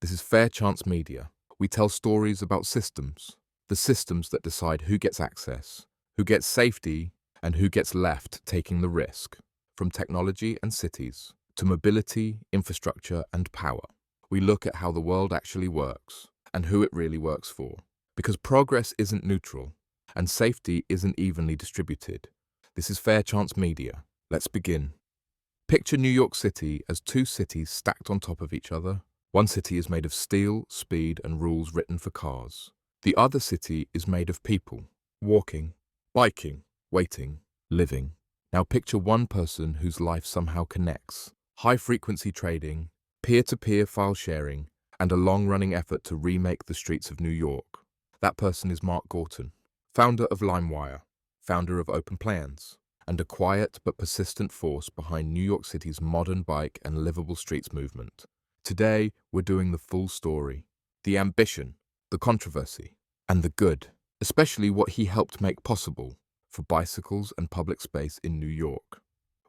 This is Fair Chance Media. We tell stories about systems, the systems that decide who gets access, who gets safety, and who gets left taking the risk. From technology and cities to mobility, infrastructure, and power, we look at how the world actually works and who it really works for. Because progress isn't neutral and safety isn't evenly distributed. This is Fair Chance Media. Let's begin. Picture New York City as two cities stacked on top of each other. One city is made of steel, speed, and rules written for cars. The other city is made of people, walking, biking, waiting, living. Now picture one person whose life somehow connects. High-frequency trading, peer-to-peer file sharing, and a long-running effort to remake the streets of New York. That person is Mark Gorton, founder of LimeWire, founder of Open Plans, and a quiet but persistent force behind New York City's modern bike and livable streets movement. Today, we're doing the full story, the ambition, the controversy, and the good, especially what he helped make possible for bicycles and public space in New York.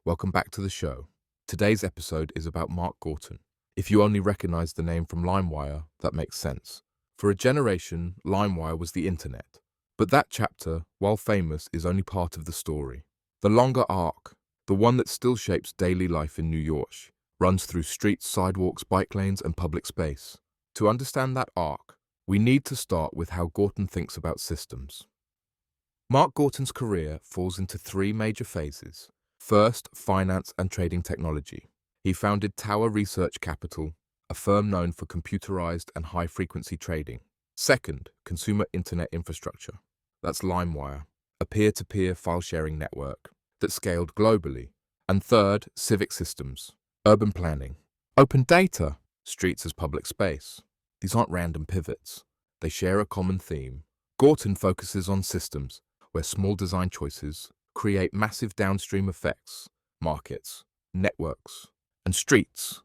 Welcome back to the show. Today's episode is about Mark Gorton. If you only recognize the name from LimeWire, that makes sense. For a generation, LimeWire was the internet. But that chapter, while famous, is only part of the story. The longer arc, the one that still shapes daily life in New York, runs through streets, sidewalks, bike lanes, and public space. To understand that arc, we need to start with how Gorton thinks about systems. Mark Gorton's career falls into three major phases. First, finance and trading technology. He founded Tower Research Capital, a firm known for computerized and high-frequency trading. Second, consumer internet infrastructure. That's LimeWire, a peer-to-peer file-sharing network that scaled globally. And third, civic systems, urban planning, open data, streets as public space. These aren't random pivots. They share a common theme. Gorton focuses on systems where small design choices create massive downstream effects, markets, networks, and streets.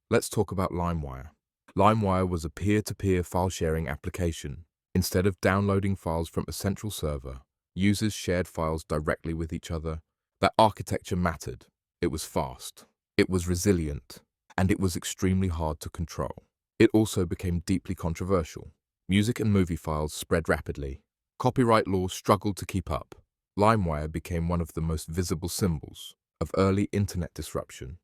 Let's talk about LimeWire. LimeWire was a peer-to-peer file-sharing application. Instead of downloading files from a central server, users shared files directly with each other. That architecture mattered. It was fast, it was resilient, and it was extremely hard to control. It also became deeply controversial. Music and movie files spread rapidly. Copyright laws struggled to keep up. LimeWire became one of the most visible symbols of early internet disruption.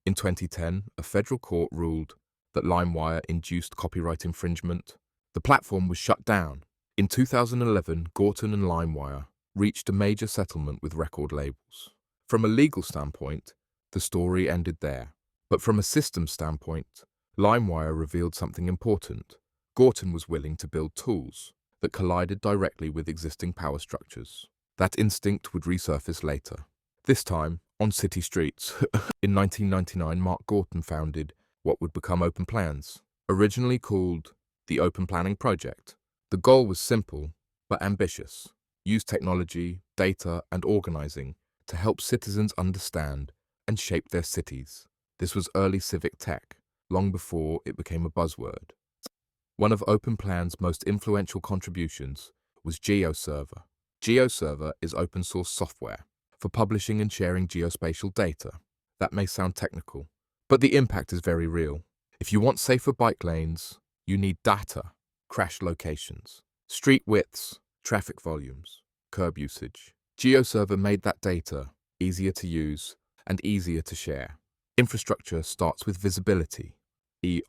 In 2010, a federal court ruled that LimeWire induced copyright infringement. The platform was shut down. In 2011, Gorton and LimeWire reached a major settlement with record labels. From a legal standpoint, the story ended there. But from a systems standpoint, LimeWire revealed something important. Gorton was willing to build tools that collided directly with existing power structures. That instinct would resurface later. This time, on city streets. In 1999, Mark Gorton founded what would become Open Plans, originally called the Open Planning Project. The goal was simple, but ambitious. Use technology, data, and organizing to help citizens understand and shape their cities. This was early civic tech, long before it became a buzzword. One of Open Plan's most influential contributions was GeoServer. GeoServer is open source software for publishing and sharing geospatial data. That may sound technical, but the impact is very real. If you want safer bike lanes, you need data, crash locations, street widths, traffic volumes, curb usage. GeoServer made that data easier to use and easier to share. Infrastructure starts with visibility.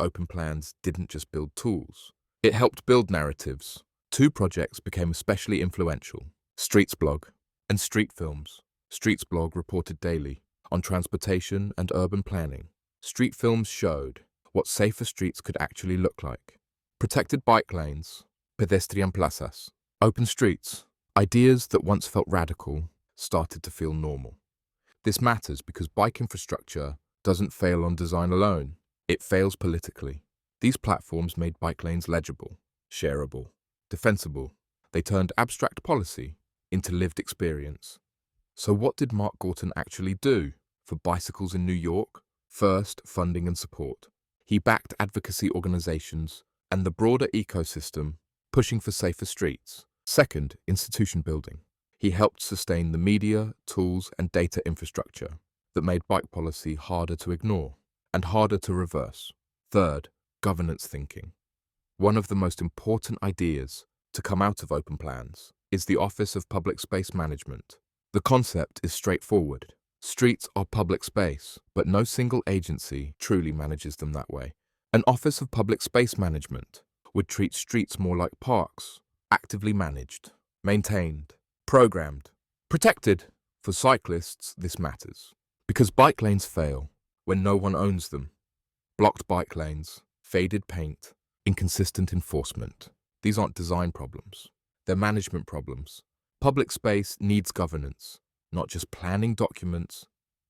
Open Plans didn't just build tools. It helped build narratives. Two projects became especially influential: Streetsblog and Street Films. Streetsblog reported daily on transportation and urban planning. Street Films showed what safer streets could actually look like. Protected bike lanes, pedestrian plazas, open streets. Ideas that once felt radical started to feel normal. This matters because bike infrastructure doesn't fail on design alone. It fails politically. These platforms made bike lanes legible, shareable, defensible. They turned abstract policy into lived experience. So what did Mark Gorton actually do for bicycles in New York? First, funding and support. He backed advocacy organizations and the broader ecosystem pushing for safer streets. Second, institution building. He helped sustain the media, tools, and data infrastructure that made bike policy harder to ignore and harder to reverse. Third, Governance thinking. One of the most important ideas to come out of open plans is the Office of Public Space Management. The concept is straightforward. Streets are public space, but no single agency truly manages them that way. An Office of Public Space Management would treat streets more like parks, actively managed, maintained, programmed, protected. For cyclists, this matters, because bike lanes fail when no one owns them. Blocked bike lanes, faded paint, inconsistent enforcement. These aren't design problems. They're management problems. Public space needs governance, not just planning documents.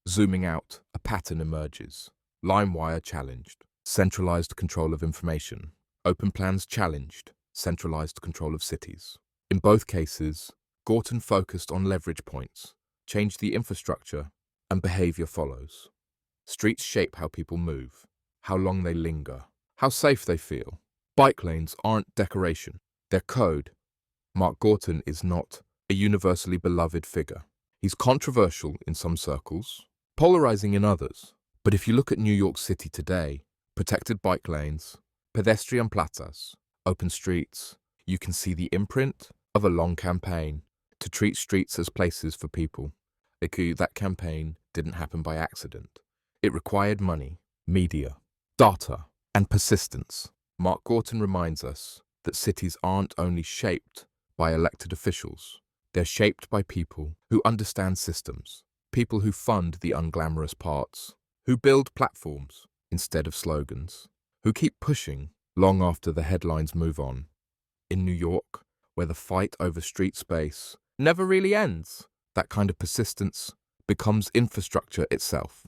Zooming out, a pattern emerges. LimeWire challenged, centralized control of information. Open plans challenged, centralized control of cities. In both cases, Gorton focused on leverage points, changed the infrastructure, and behavior follows. Streets shape how people move, how long they linger, how safe they feel. Bike lanes aren't decoration, they're code. Mark Gorton is not a universally beloved figure. He's controversial in some circles, polarizing in others. But if you look at New York City today, protected bike lanes, pedestrian plazas, open streets, you can see the imprint of a long campaign to treat streets as places for people. That campaign didn't happen by accident. It required money, media, data, and persistence. Mark Gorton reminds us that cities aren't only shaped by elected officials. They're shaped by people who understand systems, people who fund the unglamorous parts, who build platforms instead of slogans, who keep pushing long after the headlines move on. In New York, where the fight over street space never really ends, that kind of persistence becomes infrastructure itself.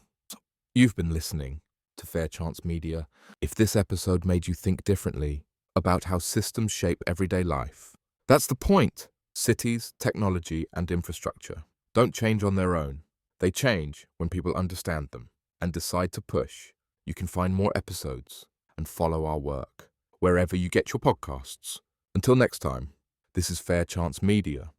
You've been listening to Fair Chance Media. If this episode made you think differently about how systems shape everyday life, that's the point. Cities, technology, and infrastructure don't change on their own. They change when people understand them and decide to push. You can find more episodes and follow our work wherever you get your podcasts. Until next time, this is Fair Chance Media.